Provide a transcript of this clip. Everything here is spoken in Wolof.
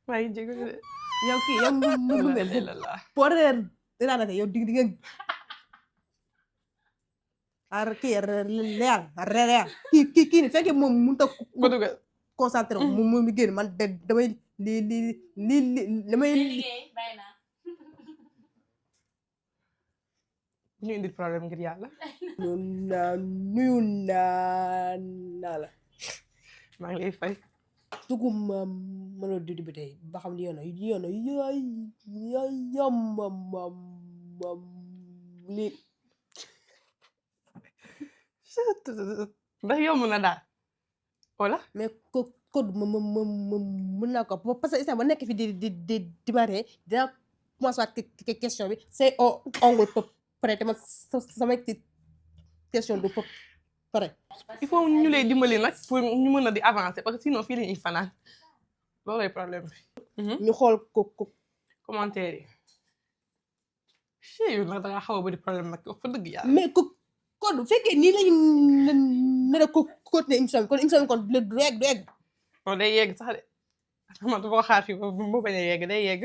maa ngi jégalu de. yow kii yow mu mel boo reer dinaa la yow di nga ar kii reer kii ni fekkee moom mënut a ko dugal concentré mu génn man damay damay ñu indi problème ngir yàlla. nuyu naa la maa ngi lay fay. dugub mënoo di bi tey ba xam ne yoon lii ndax yomb na daal wala. mais code mën naa ko parce que instant ba nekk fi di bare dina commencé waat question bi c'est ongle prêt ma sama question du pare. il faut ñu lay dimbali nag pour ñu mën a di avancer parce que sinon fii la ñuy fanaan loolooy problème bi. ñu xool ko commentaire yi. yow nag da ngaa xaw a bëri problème nag fa dëgg yàlla. mais kon bu fekkee nii lañu nar a continuer émission bi kon émission bi kon du egg. day yegg sax de man boo xaar fii ba bañ a yegg day yegg.